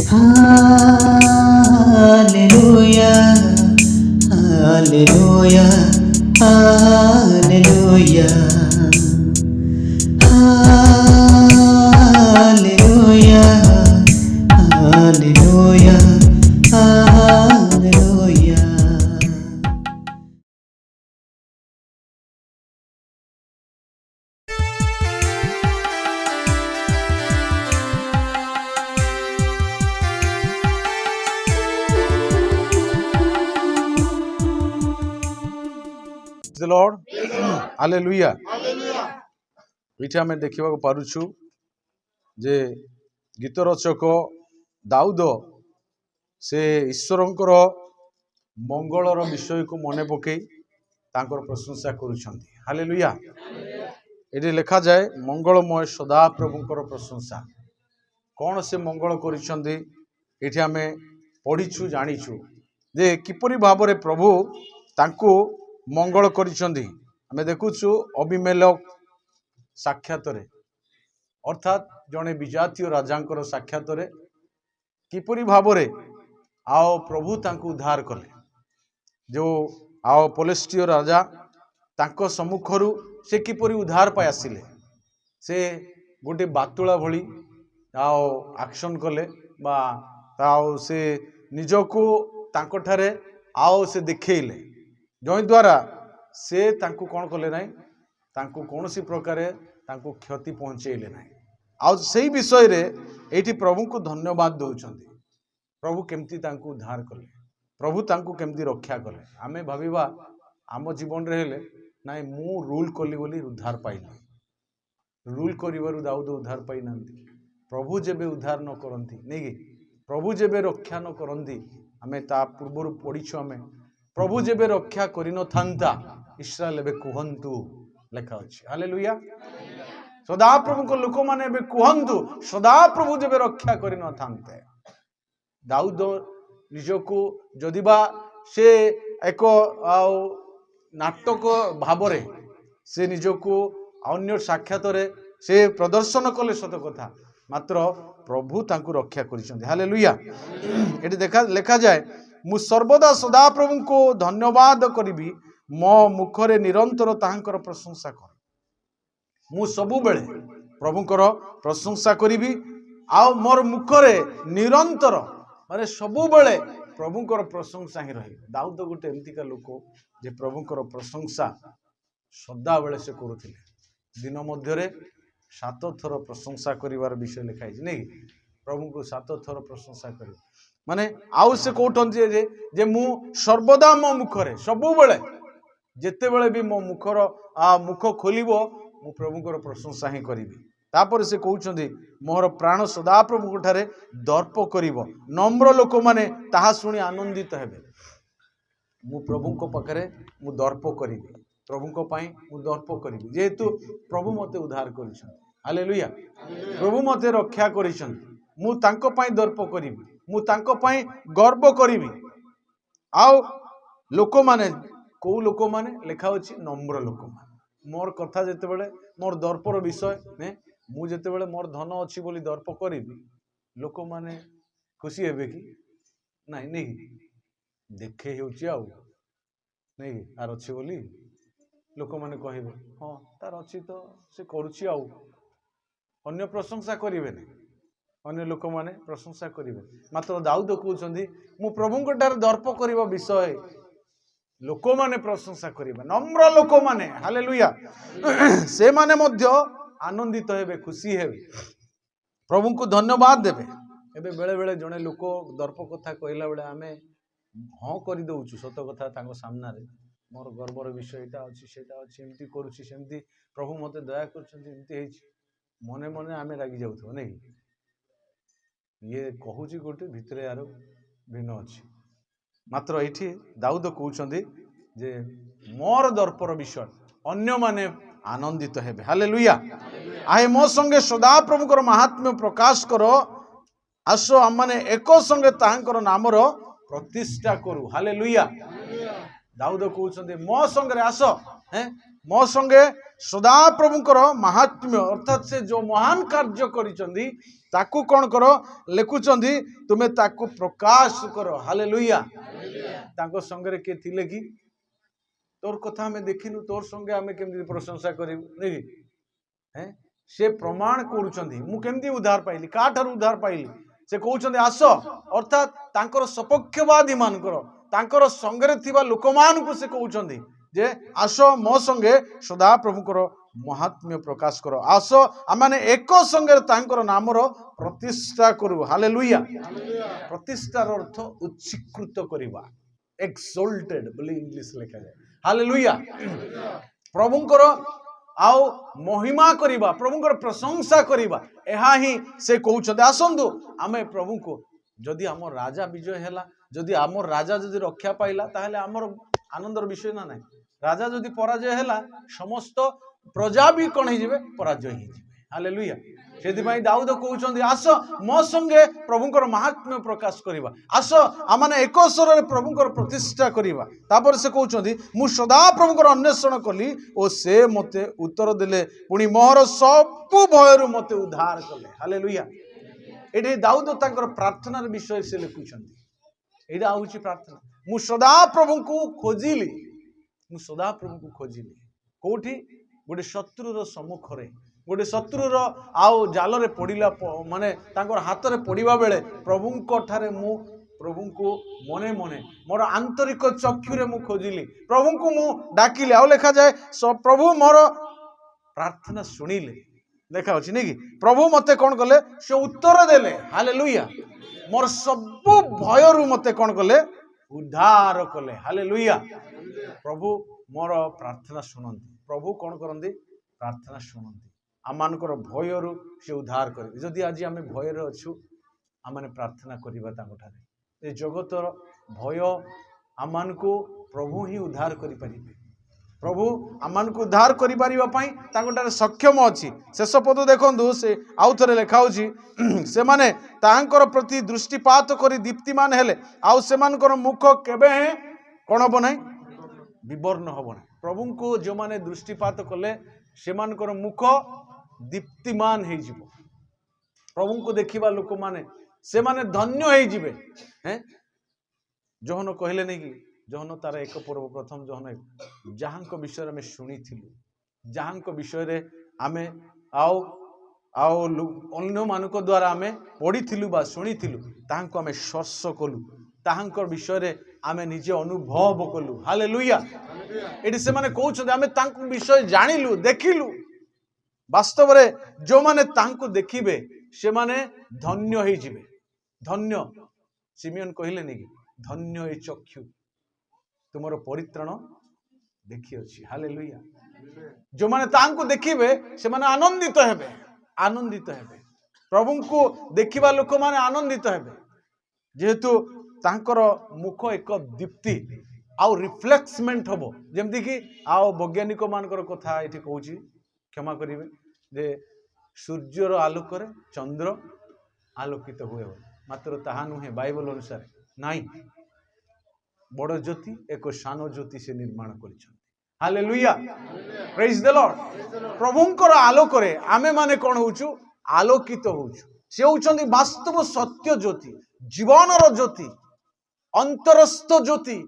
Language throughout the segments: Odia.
Hallelujah, hallelujah, hallelujah, hallelujah, hallelujah, hallelujah. The Lord, Hallelujah. ଏଠି ଆମେ ଦେଖିବାକୁ ପାରୁଛୁ ଯେ ଗୀତ ରଚକ ଦାଉଦ ସେ ଈଶ୍ୱରଙ୍କର ମଙ୍ଗଳର ବିଷୟକୁ ମନେ ପକେଇ ତାଙ୍କର ପ୍ରଶଂସା କରୁଛନ୍ତି। ହାଲେଲୁୟା। ଏଠି ଲେଖାଯାଏ ମଙ୍ଗଳମୟ ସଦାପ୍ରଭୁଙ୍କର ପ୍ରଶଂସା। କ'ଣ ସେ ମଙ୍ଗଳ କରିଛନ୍ତି ଏଠି ଆମେ ପଢ଼ିଛୁ ଜାଣିଛୁ ଯେ କିପରି ଭାବରେ ପ୍ରଭୁ ତାଙ୍କୁ ମଙ୍ଗଳ କରିଛନ୍ତି। ଆମେ ଦେଖୁଛୁ ଅବିମେଲେକ ସାକ୍ଷାତରେ ଅର୍ଥାତ୍ ଜଣେ ବିଜାତୀୟ ରାଜାଙ୍କର ସାକ୍ଷାତରେ କିପରି ଭାବରେ ଆଉ ପ୍ରଭୁ ତାଙ୍କୁ ଉଦ୍ଧାର କଲେ। ଯେଉଁ ଆଉ ପଲେଷ୍ଟିୟ ରାଜା ତାଙ୍କ ସମ୍ମୁଖରୁ ସେ କିପରି ଉଦ୍ଧାର ପାଇ ଆସିଲେ। ସେ ଗୋଟେ ବାତୁଳା ଭଳି ଆଉ ଆକ୍ସନ୍ କଲେ ବା ଆଉ ସେ ନିଜକୁ ତାଙ୍କଠାରେ ଆଉ ସେ ଦେଖେଇଲେ ଯଦ୍ୱାରା ସେ ତାଙ୍କୁ କ'ଣ କଲେ ନାହିଁ, ତାଙ୍କୁ କୌଣସି ପ୍ରକାରେ ତାଙ୍କୁ କ୍ଷତି ପହଞ୍ଚେଇଲେ ନାହିଁ। ଆଉ ସେଇ ବିଷୟରେ ଏଇଠି ପ୍ରଭୁଙ୍କୁ ଧନ୍ୟବାଦ ଦେଉଛନ୍ତି। ପ୍ରଭୁ କେମିତି ତାଙ୍କୁ ଉଦ୍ଧାର କଲେ, ପ୍ରଭୁ ତାଙ୍କୁ କେମିତି ରକ୍ଷା କଲେ। ଆମେ ଭାବିବା ଆମ ଜୀବନରେ ହେଲେ ନାଇଁ ମୁଁ ରୁଲ୍ କଲି ବୋଲି ଉଦ୍ଧାର ପାଇଲି। ରୁଲ୍ କରିବାରୁ ଦାଉଦ ଉଦ୍ଧାର ପାଇନାହାନ୍ତି। ପ୍ରଭୁ ଯେବେ ଉଦ୍ଧାର ନ କରନ୍ତି ନେଇକି, ପ୍ରଭୁ ଯେବେ ରକ୍ଷା ନ କରନ୍ତି, ଆମେ ତା ପୂର୍ବରୁ ପଢ଼ିଛୁ ଆମେ ପ୍ରଭୁ ଯେବେ ରକ୍ଷା କରିନଥାନ୍ତା ଇସ୍ରାଏଲ ଏବେ କୁହନ୍ତୁ ଲେଖା ଅଛି। ହାଲେଲୁୟା। ସଦାପ୍ରଭୁଙ୍କ ଲୋକମାନେ ଏବେ କୁହନ୍ତୁ ସଦାପ୍ରଭୁ ଯେବେ ରକ୍ଷା କରିନଥାନ୍ତେ। ଦାଉଦ ନିଜକୁ ଯଦିବା ସେ ଏକ ଆଉ ନାଟକ ଭାବରେ ସେ ନିଜକୁ ଅନ୍ୟ ସାକ୍ଷାତରେ ସେ ପ୍ରଦର୍ଶନ କଲେ ସତ କଥା, ମାତ୍ର ପ୍ରଭୁ ତାଙ୍କୁ ରକ୍ଷା କରିଛନ୍ତି। ହାଲେଲୁୟା। ଏଠି ଲେଖାଯାଏ ମୁଁ ସର୍ବଦା ସଦାପ୍ରଭୁଙ୍କୁ ଧନ୍ୟବାଦ କରିବି, ମୋ ମୁଖରେ ନିରନ୍ତର ତାହାଙ୍କର ପ୍ରଶଂସା କର। ମୁଁ ସବୁବେଳେ ପ୍ରଭୁଙ୍କର ପ୍ରଶଂସା କରିବି ଆଉ ମୋର ମୁଖରେ ନିରନ୍ତର ମାନେ ସବୁବେଳେ ପ୍ରଭୁଙ୍କର ପ୍ରଶଂସା ହିଁ ରହିବ। ଦାଉଦ ଗୋଟେ ଏମିତିକା ଲୋକ ଯେ ପ୍ରଭୁଙ୍କର ପ୍ରଶଂସା ସଦାବେଳେ ସେ କରୁଥିଲେ। ଦିନ ମଧ୍ୟରେ 7 ଥର ପ୍ରଶଂସା କରିବାର ବିଷୟ ଲେଖା ହେଇଛି ନାଇଁ। ପ୍ରଭୁଙ୍କୁ 7 ଥର ପ୍ରଶଂସା କରିବ ମାନେ ଆଉ ସେ କହୁଛନ୍ତି ଯେ ମୁଁ ସର୍ବଦା ମୋ ମୁଖରେ ସବୁବେଳେ ଯେତେବେଳେ ବି ମୋ ମୁଖ ଖୋଲିବ ମୁଁ ପ୍ରଭୁଙ୍କର ପ୍ରଶଂସା ହିଁ କରିବି। ତାପରେ ସେ କହୁଛନ୍ତି ମୋର ପ୍ରାଣ ସଦାପ୍ରଭୁଙ୍କ ଠାରେ ଦର୍ପ କରିବ, ନମ୍ର ଲୋକମାନେ ତାହା ଶୁଣି ଆନନ୍ଦିତ ହେବେ। ମୁଁ ପ୍ରଭୁଙ୍କ ପାଖରେ ମୁଁ ଦର୍ପ କରିବି, ପ୍ରଭୁଙ୍କ ପାଇଁ ମୁଁ ଦର୍ପ କରିବି, ଯେହେତୁ ପ୍ରଭୁ ମୋତେ ଉଦ୍ଧାର କରିଛନ୍ତି। ହାଲେଲୁୟା। ପ୍ରଭୁ ମୋତେ ରକ୍ଷା କରିଛନ୍ତି, ମୁଁ ତାଙ୍କ ପାଇଁ ଦର୍ପ କରିବି, ମୁଁ ତାଙ୍କ ପାଇଁ ଗର୍ବ କରିବି। ଆଉ ଲୋକମାନେ କୋଉ ଲୋକମାନେ ଲେଖା ଅଛି? ନମ୍ର ଲୋକମାନେ। ମୋର କଥା ଯେତେବେଳେ ମୋର ଦର୍ପର ବିଷୟ ମୁଁ ଯେତେବେଳେ ମୋର ଧନ ଅଛି ବୋଲି ଦର୍ପ କରିବି, ଲୋକମାନେ ଖୁସି ହେବେ କି ନାଇଁ? ନେଇକି ଦେଖେଇ ହେଉଛି ଆଉ ନେଇକି ତାର ଅଛି ବୋଲି ଲୋକମାନେ କହିବେ ହଁ ତାର ଅଛି ତ ସେ କରୁଛି, ଆଉ ଅନ୍ୟ ପ୍ରଶଂସା କରିବେନି, ଅନ୍ୟ ଲୋକମାନେ ପ୍ରଶଂସା କରିବେ। ମାତ୍ର ଦାଉଦ କହୁଛନ୍ତି ମୁଁ ପ୍ରଭୁଙ୍କ ଠାରେ ଦର୍ପ କରିବା ବିଷୟ ଲୋକମାନେ ପ୍ରଶଂସା କରିବେ, ନମ୍ର ଲୋକମାନେ। ହାଲେଲୁୟା। ସେମାନେ ମଧ୍ୟ ଆନନ୍ଦିତ ହେବେ, ଖୁସି ହେବେ, ପ୍ରଭୁଙ୍କୁ ଧନ୍ୟବାଦ ଦେବେ। ଏବେ ବେଳେ ବେଳେ ଜଣେ ଲୋକ ଦର୍ପ କଥା କହିଲା ବେଳେ ଆମେ ହଁ କରିଦଉଛୁ ସତ କଥା ତାଙ୍କ ସାମ୍ନାରେ, ମୋର ଗର୍ବର ବିଷୟ ଏଇଟା ଅଛି ସେଇଟା ଅଛି, ଏମିତି କରୁଛି ସେମିତି, ପ୍ରଭୁ ମୋତେ ଦୟା କରୁଛନ୍ତି, ଏମିତି ହେଇଛି। ମନେ ମନେ ଆମେ ରାଗି ଯାଉଥିବ ନାଇଁ। ଇଏ କହୁଛି ଗୋଟେ, ଭିତରେ ଆର ଭିନ୍ନ ଅଛି। ମାତ୍ର ଏଇଠି ଦାଉଦ କହୁଛନ୍ତି ଯେ ମୋର ଦର୍ପର ବିଷୟ ଅନ୍ୟମାନେ ଆନନ୍ଦିତ ହେବେ। ହାଲେଲୁୟା। ଆହେ ମୋ ସଙ୍ଗେ ସଦାପ୍ରଭୁଙ୍କର ମାହାତ୍ମ୍ୟ ପ୍ରକାଶ କର, ଆସ ଆମମାନେ ଏକ ସଙ୍ଗେ ତାହାଙ୍କର ନାମର ପ୍ରତିଷ୍ଠା କରୁ। ହାଲେଲୁୟା। ଦାଉଦ କହୁଛନ୍ତି ମୋ ସଙ୍ଗରେ ଆସ, ମୋ ସଙ୍ଗେ ସଦାପ୍ରଭୁଙ୍କର ମାହାତ୍ମ୍ୟ ଅର୍ଥାତ୍ ସେ ଯୋଉ ମହାନ କାର୍ଯ୍ୟ କରିଛନ୍ତି ତାକୁ କ'ଣ କର ଲେଖୁଛନ୍ତି ତୁମେ ତାକୁ ପ୍ରକାଶ କର। ହାଲେଲୁୟା। ତାଙ୍କ ସଙ୍ଗରେ କିଏ ଥିଲେ କି? ତୋର କଥା ଆମେ ଦେଖିନୁ, ତୋର ସଙ୍ଗେ ଆମେ କେମିତି ପ୍ରଶଂସା କରିବୁ ନାଇଁ? ସେ ପ୍ରମାଣ କରୁଛନ୍ତି ମୁଁ କେମିତି ଉଦ୍ଧାର ପାଇଲି, କାଠାରୁ ଉଦ୍ଧାର ପାଇଲି। ସେ କହୁଛନ୍ତି ଆସ, ଅର୍ଥାତ୍ ତାଙ୍କର ସପକ୍ଷବାଦୀ ମାନଙ୍କର, ତାଙ୍କର ସଙ୍ଗରେ ଥିବା ଲୋକମାନଙ୍କୁ ସେ କହୁଛନ୍ତି ଯେ ଆସ ମୋ ସଙ୍ଗେ ସଦାପ୍ରଭୁଙ୍କର ମହାତ୍ମ୍ୟ ପ୍ରକାଶ କର। ଆସ ଆମେ ଏକ ସଙ୍ଗରେ ତାଙ୍କର ନାମର ପ୍ରତିଷ୍ଠା କରୁ। ହାଲେଲୁୟା। ପ୍ରତିଷ୍ଠାର ଅର୍ଥ ଉଚ୍ଚୀକୃତ କରିବା, ଏକ୍ସୋଲ୍ଟେଡ୍ ବୋଲି ଇଂଲିଶ ଲେଖାଯାଏ। ହାଲେଲୁୟା। ପ୍ରଭୁଙ୍କର ଆଉ ମହିମା କରିବା, ପ୍ରଭୁଙ୍କର ପ୍ରଶଂସା କରିବା, ଏହା ହିଁ ସେ କହୁଛନ୍ତି। ଆସନ୍ତୁ ଆମେ ପ୍ରଭୁଙ୍କୁ, ଯଦି ଆମ ରାଜା ବିଜୟ ହେଲା, ଯଦି ଆମର ରାଜା ଯଦି ରକ୍ଷା ପାଇଲା, ତାହେଲେ ଆମର ଆନନ୍ଦର ବିଷୟ ନା ନାହିଁ। ରାଜା ଯଦି ପରାଜୟ ହେଲା, ସମସ୍ତ ପ୍ରଜା ବି କ'ଣ ହେଇଯିବେ? ପରାଜୟ ହେଇଯିବେ। ହାଲେଲୁୟା। ସେଥିପାଇଁ ଦାଉଦ କହୁଛନ୍ତି ଆସ ମୋ ସଙ୍ଗେ ପ୍ରଭୁଙ୍କର ମାହାତ୍ମ୍ୟ ପ୍ରକାଶ କରିବା, ଆସ ଆମେ ଏକ ସ୍ୱରରେ ପ୍ରଭୁଙ୍କର ପ୍ରତିଷ୍ଠା କରିବା। ତାପରେ ସେ କହୁଛନ୍ତି ମୁଁ ସଦାପ୍ରଭୁଙ୍କର ଅନ୍ୱେଷଣ କଲି ଓ ସେ ମୋତେ ଉତ୍ତର ଦେଲେ, ପୁଣି ମୋର ସବୁ ଭୟରୁ ମୋତେ ଉଦ୍ଧାର କଲେ। ହାଲେଲୁୟା। ଏଠି ଦାଉଦ ତାଙ୍କର ପ୍ରାର୍ଥନାର ବିଷୟରେ ସେ ଲେଖୁଛନ୍ତି। ଏଇଟା ହଉଛି ପ୍ରାର୍ଥନା। ମୁଁ ସଦାପ୍ରଭୁଙ୍କୁ ଖୋଜିଲି, ମୁଁ ସଦାପ୍ରଭୁଙ୍କୁ ଖୋଜିଲି। କୋଉଠି? ଗୋଟେ ଶତ୍ରୁର ସମ୍ମୁଖରେ, ଗୋଟେ ଶତ୍ରୁର ଆଉ ଜାଲରେ ପଡ଼ିଲା, ମାନେ ତାଙ୍କର ହାତରେ ପଡ଼ିବା ବେଳେ ପ୍ରଭୁଙ୍କ ଠାରେ ମୁଁ ପ୍ରଭୁଙ୍କୁ ମନେ ମନେ ମୋର ଆନ୍ତରିକ ଚକ୍ଷୁରେ ମୁଁ ଖୋଜିଲି, ପ୍ରଭୁଙ୍କୁ ମୁଁ ଡାକିଲି। ଆଉ ଲେଖାଯାଏ ପ୍ରଭୁ ମୋର ପ୍ରାର୍ଥନା ଶୁଣିଲେ। ଲେଖା ଅଛି ନାଇଁ କି? ପ୍ରଭୁ ମତେ କ'ଣ କଲେ? ସେ ଉତ୍ତର ଦେଲେ। ହାଲେଲୁୟା। ମୋର ସବୁ ଭୟରୁ ମତେ କ'ଣ କଲେ? ଉଦ୍ଧାର କଲେ। ହାଲେଲୁୟା। ପ୍ରଭୁ ମୋର ପ୍ରାର୍ଥନା ଶୁଣନ୍ତି। ପ୍ରଭୁ କ'ଣ କରନ୍ତି? ପ୍ରାର୍ଥନା ଶୁଣନ୍ତି। ଆମମାନଙ୍କର ଭୟରୁ ସେ ଉଦ୍ଧାର କରିବେ। ଯଦି ଆଜି ଆମେ ଭୟରେ ଅଛୁ, ଆମେ ପ୍ରାର୍ଥନା କରିବା ତାଙ୍କଠାରେ। ଏ ଜଗତର ଭୟ ଆମମାନଙ୍କୁ ପ୍ରଭୁ ହିଁ ଉଦ୍ଧାର କରିପାରିବେ। ପ୍ରଭୁ ଆମମାନଙ୍କୁ ଉଦ୍ଧାର କରିପାରିବା ପାଇଁ ତାଙ୍କଠାରେ ସକ୍ଷମ ଅଛି। ଶେଷ ପଦ ଦେଖନ୍ତୁ, ସେ ଆଉ ଥରେ ଲେଖା ହେଉଛି ସେମାନେ ତାହାଙ୍କର ପ୍ରତି ଦୃଷ୍ଟିପାତ କରି ଦୀପ୍ତିମାନ ହେଲେ, ଆଉ ସେମାନଙ୍କର ମୁଖ କେବେ କ'ଣ ହବ ନାହିଁ? ବିବର୍ଣ୍ଣ ହବ ନାହିଁ। ପ୍ରଭୁଙ୍କୁ ଯେଉଁମାନେ ଦୃଷ୍ଟିପାତ କଲେ ସେମାନଙ୍କର ମୁଖ ଦୀପ୍ତିମାନ ହେଇଯିବ। ପ୍ରଭୁଙ୍କୁ ଦେଖିବା ଲୋକମାନେ ସେମାନେ ଧନ୍ୟ ହେଇଯିବେ। ଯୋହନ କହିଲେ ନାଇଁ କି? ଯୋହନ ତାର 1 ପର୍ବ ପ୍ରଥମ ଯୋହନ, ଯାହାଙ୍କ ବିଷୟରେ ଆମେ ଶୁଣିଥିଲୁ, ଯାହାଙ୍କ ବିଷୟରେ ଆମେ ଆଉ ଅନ୍ୟମାନଙ୍କ ଦ୍ୱାରା ଆମେ ପଢ଼ିଥିଲୁ ବା ଶୁଣିଥିଲୁ, ତାହାଙ୍କୁ ଆମେ ସ୍ପର୍ଶ କଲୁ, ତାହାଙ୍କ ବିଷୟରେ ଆମେ ନିଜେ ଅନୁଭବ କଲୁ। ହାଲେଲୁୟା। ଏଠି ସେମାନେ କହୁଛନ୍ତି ଆମେ ତାଙ୍କ ବିଷୟ ଜାଣିଲୁ, ଦେଖିଲୁ। ବାସ୍ତବରେ ଯେଉଁମାନେ ତାଙ୍କୁ ଦେଖିବେ ସେମାନେ ଧନ୍ୟ ହେଇଯିବେ। ଧନ୍ୟ। ସିମିୟନ କହିଲେନି କି ଧନ୍ୟ ଏ ଚକ୍ଷୁ ତୁମର ପରିତ୍ରାଣ ଦେଖିଅଛି। ହାଲେଲୁୟା। ଯେଉଁମାନେ ତାଙ୍କୁ ଦେଖିବେ ସେମାନେ ଆନନ୍ଦିତ ହେବେ, ଆନନ୍ଦିତ ହେବେ। ପ୍ରଭୁଙ୍କୁ ଦେଖିବା ଲୋକମାନେ ଆନନ୍ଦିତ ହେବେ, ଯେହେତୁ ତାଙ୍କର ମୁଖ ଏକ ଦୀପ୍ତି ଆଉ ରିଫ୍ଲେକ୍ସମେଣ୍ଟ ହବ। ଯେମିତିକି ଆଉ ବୈଜ୍ଞାନିକ ମାନଙ୍କର କଥା ଏଠି କହୁଛି, କ୍ଷମା କରିବେ, ଯେ ସୂର୍ଯ୍ୟର ଆଲୋକରେ ଚନ୍ଦ୍ର ଆଲୋକିତ ହୁଏ, ମାତ୍ର ତାହା ନୁହେଁ ବାଇବଲ ଅନୁସାରେ। ନାଇଁ, ବଡ଼ ଜ୍ୟୋତି ଏକ ସାନ ଜ୍ୟୋତି ସେ ନିର୍ମାଣ କରିଛନ୍ତି। ହାଲେଲୁୟା। ପ୍ରେଜ୍ ଦ ଲର୍ଡ। ପ୍ରଭୁଙ୍କର ଆଲୋକରେ ଆମେ ମାନେ କ'ଣ ହଉଛୁ? ଆଲୋକିତ ହଉଛୁ। ସେ ହଉଛନ୍ତି ବାସ୍ତବ ସତ୍ୟ ଜ୍ୟୋତି, ଜୀବନର ଜ୍ୟୋତି, ଅନ୍ତରସ୍ଥ ଜ୍ୟୋତି,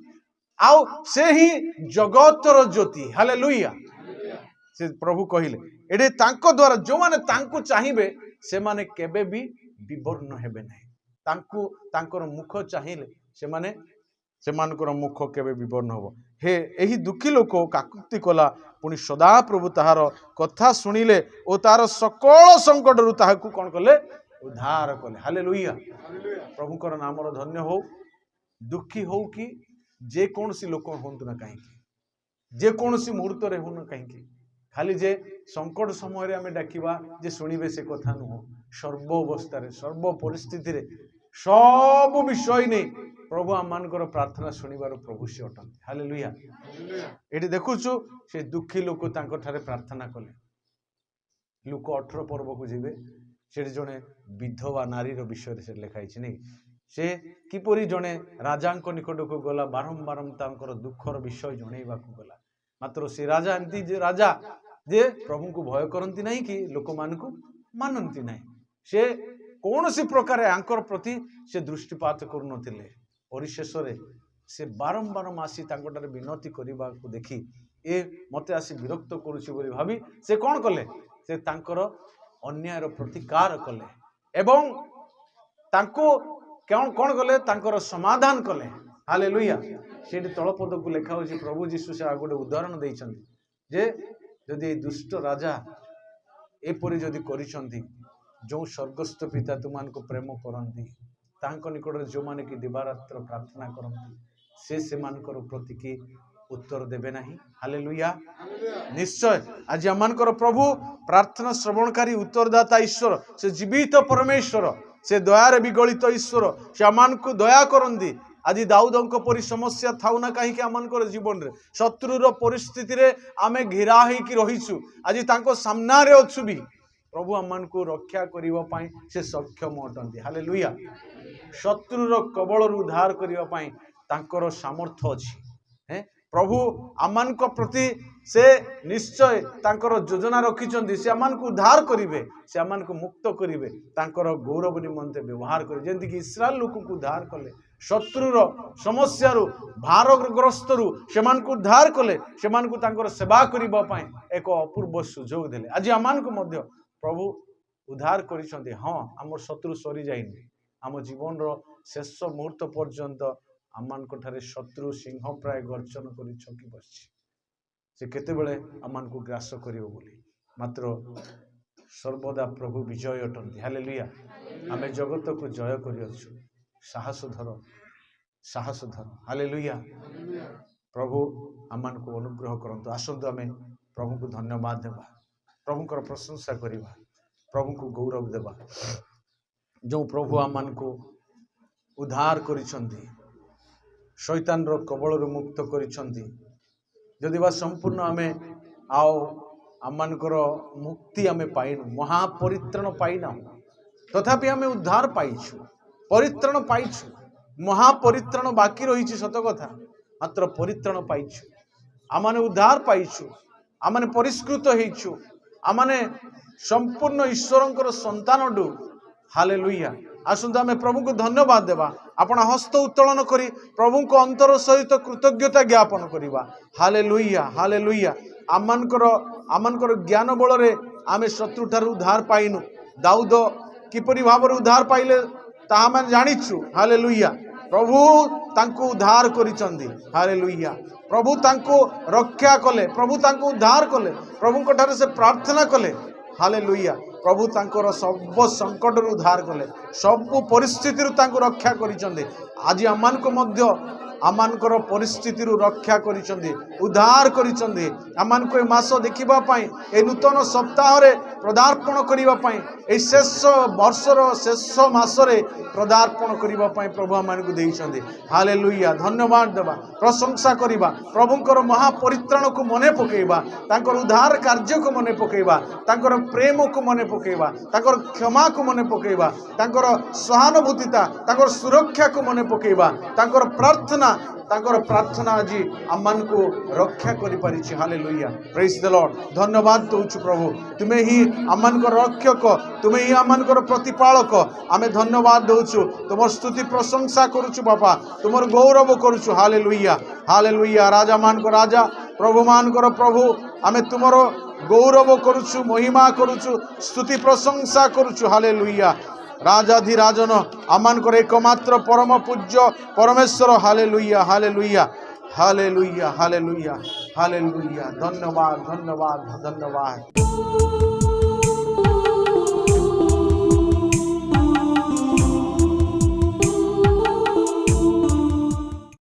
ଆଉ ସେ ହିଁ ଜଗତର ଜ୍ୟୋତି। ହାଲେଲୁୟା। ସେ ପ୍ରଭୁ କହିଲେ ଏଠି ତାଙ୍କ ଦ୍ୱାରା ଯେଉଁମାନେ ତାଙ୍କୁ ଚାହିଁବେ ସେମାନେ କେବେ ବି ବିବର୍ଣ୍ଣ ହେବେ ନାହିଁ। ତାଙ୍କୁ ତାଙ୍କର ମୁଖ ଚାହିଁଲେ ସେମାନଙ୍କର ମୁଖ କେବେ ବିବର୍ଣ୍ଣ ହବ। ହେ ଏହି ଦୁଃଖୀ ଲୋକ କାକୁତି କଲା, ପୁଣି ସଦାପ୍ରଭୁ ତାହାର କଥା ଶୁଣିଲେ ଓ ତାହାର ସକଳ ସଙ୍କଟରୁ ତାହାକୁ କ'ଣ କଲେ? ଉଦ୍ଧାର କଲେ। ହାଲେଲୁୟା। ପ୍ରଭୁଙ୍କର ନାମର ଧନ୍ୟ ହଉ। ଦୁଃଖୀ ହଉ କି ଯେକୌଣସି ଲୋକ ହୁଅନ୍ତୁ ନା କାହିଁକି, ଯେକୌଣସି ମୁହୂର୍ତ୍ତରେ ହଉନା କାହିଁକି, ଖାଲି ଯେ ସଙ୍କଟ ସମୟରେ ଆମେ ଡାକିବା ଯେ ଶୁଣିବେ ସେ କଥା ନୁହଁ। ସର୍ବ ଅବସ୍ଥାରେ, ସର୍ବ ପରିସ୍ଥିତିରେ, ସବୁ ବିଷୟ ନେଇ ପ୍ରଭୁ ଆମମାନଙ୍କର ପ୍ରାର୍ଥନା ଶୁଣିବାର ପ୍ରଭୁ ସେ ଅଟନ୍ତି। ହାଲେଲୁୟା। ଏଠି ଦେଖୁଛୁ ସେ ଦୁଃଖୀ ଲୋକ ତାଙ୍କ ଠାରେ ପ୍ରାର୍ଥନା କଲେ। ଲୁକ 18 ପର୍ବକୁ ଯିବେ, ସେଠି ଜଣେ ବିଧବା ନାରୀର ବିଷୟରେ ସେ ଲେଖା ହେଇଛି ନାଇଁ? ସେ କିପରି ଜଣେ ରାଜାଙ୍କ ନିକଟକୁ ଗଲା, ବାରମ୍ବାର ତାଙ୍କର ଦୁଃଖର ବିଷୟ ଜଣେଇବାକୁ ଗଲା। ମାତ୍ର ସେ ରାଜା ଏମିତି ଯେ ରାଜା जे प्रभु को भय करती नहीं कि लोक मान को मानती नहीं से कौन सी प्रकार आंकर प्रति से दृष्टिपात करुनथिले परिशेष से बारंबार आसी तांकर विनती करने को देखी ए मते आसी विरक्त करुछि बोली भाबी से कौन कले से तांकर अन्यायर प्रतिकार कले एवं तांको कौन कले तांकर समाधान कले हालेलुया से तलपद को लेखा हो प्रभु जीशु से गोटे उदाहरण देइछन्ति जे जदि दुष्ट राजा एपरि जदि करिछन्ति जो स्वर्गस्थ पिता तुमको प्रेम करती तांको निकट जो माने कि दिवारात्र प्रार्थना करती से मानकर प्रति की उत्तर देवे नहीं हालेलुया निश्चय आज आमनकर प्रभु प्रार्थना श्रवणकारी उत्तरदाता ईश्वर से जीवित परमेश्वर से दयार विगलित ईश्वर से आमान को दया करती आज दाऊदंक परी समस्या थाउ ना कहीं आमनकर जीवन रे शत्रुर परिस्थिति रे आमे घिरा होइकी रहिछु आज तांको सामना रे अछु भी प्रभु आमान को रक्षा करिवा पाई से सक्षम अटंती हालेलुया शत्रुर कबल उद्धार करिवा पाई तांकर सामर्थ्य अछि हैं प्रभु आमान को प्रति से निश्चय तांकर योजना रखिछन्ति से आमान को उद्धार करिवे से आमान को मुक्त करिवे तांकर गौरव निमंते व्यवहार करिवे जेंति कि इस्राएल लोक को उद्धार कले शत्रुर समस्या भारग्रस्त सेमान को उद्धार कले सेमान को तांकर सेवा करिबा पाई एक अपूर्व सुजोग देले आज आमान को मध्य प्रभु उद्धार करिछन्ति हाँ आम शत्रु सरी जाइनि आम जीवन रो शेष मुहूर्त पर्यंत आमान को ठारे शत्रु सिंह प्राय गर्जन करी छकी बसछि से केते बेले आमान को ग्रास करिवो बोली मात्र सर्वदा प्रभु विजय अटंती हालेलुया आमे जगत को जय करि अछु साहस धर हालेलुया प्रभु आमान को अनुग्रह करंतु आसंतु आमे प्रभु को धन्यवाद देबा प्रभु को प्रशंसा करिबा प्रभु को गौरव देबा जो प्रभु आमान को उद्धार करिछन्ति शैतान रो कबल रो मुक्त करिछन्ति जदि बा संपूर्ण आमे आओ आमानकर मुक्ति आमे पाइनु महापरित्रण पाइना तथापि आमे उद्धार पाइछु परित्रण पाइछु महापरित्रण बाकी रहिछि सत कथा मात्र परित्रण पाइछु आमाने उद्धार पाइछु आमाने परिष्कृत हेइछु आमाने संपूर्ण ईश्वरंकर संतान डु हालेलुया आसंतु आमे प्रभु को धन्यवाद देवा आपण हस्त उत्तोलन करी प्रभु को अंतर सहित कृतज्ञता ज्ञापन करिबा हालेलुया हालेलुया आमानकर ज्ञान बल रे आमे शत्रु ठार उद्धार पाइनु दाऊद किपरि भाବରେ उद्धार पाइले ताहा माने जानिछु हालेलुया प्रभु तांको उद्धार करिचंदी हालेलुया प्रभु तांको रक्षा कले प्रभु तांको उद्धार कले प्रभु को ठारे से प्रार्थना कले हालेलुया प्रभु तांकर सब संकट उद्धार कले सब परिस्थिति रक्षा करिचंदी आज आमान को मध्य आमानकर परिस्थिति रक्षा करिचंदी उद्धार करिचंदी आमान को मास देखिबा पाई ए नूतन सप्ताह रे पदार्पण करिबा पाई ए शेष वर्षर शेष मास रे पदार्पण करिबा पाई प्रभु आमान को देइचंदी हालेलुया धन्यवाद देबा प्रशंसा करिबा प्रभुंकर महापरित्राण को मने पकेइबा तांकर उद्धार कार्य को मने पकेइबा तांकर प्रेम को मने पकेइबा तांकर क्षमा को मने पकेइबा तांकर सहानुभूतिता तांकर सुरक्षा को मने पकेइबा तांकर प्रार्थना आज आमान को रक्षा करि परिछि हालेलुया प्रेज द लॉर्ड धन्यवाद दउछु प्रभु तुमे ही आमान को रक्षक तुमे ही आमान को प्रतिपालक आमे धन्यवाद दउछु तुमर स्तुति प्रशंसा करूछु बाबा तुमर गौरव करूछु हालेलुया हालेलुया राजा मान को राजा प्रभु मान को प्रभु आमे तुमर गौरव करूछु महिमा करूछु स्तुति प्रशंसा करूछु हालेलुया राजाधिराजन आमानकर एकमात्र परम पूज्य परमेश्वर hallelujah hallelujah hallelujah hallelujah hallelujah धन्यवाद धन्यवाद धन्यवाद।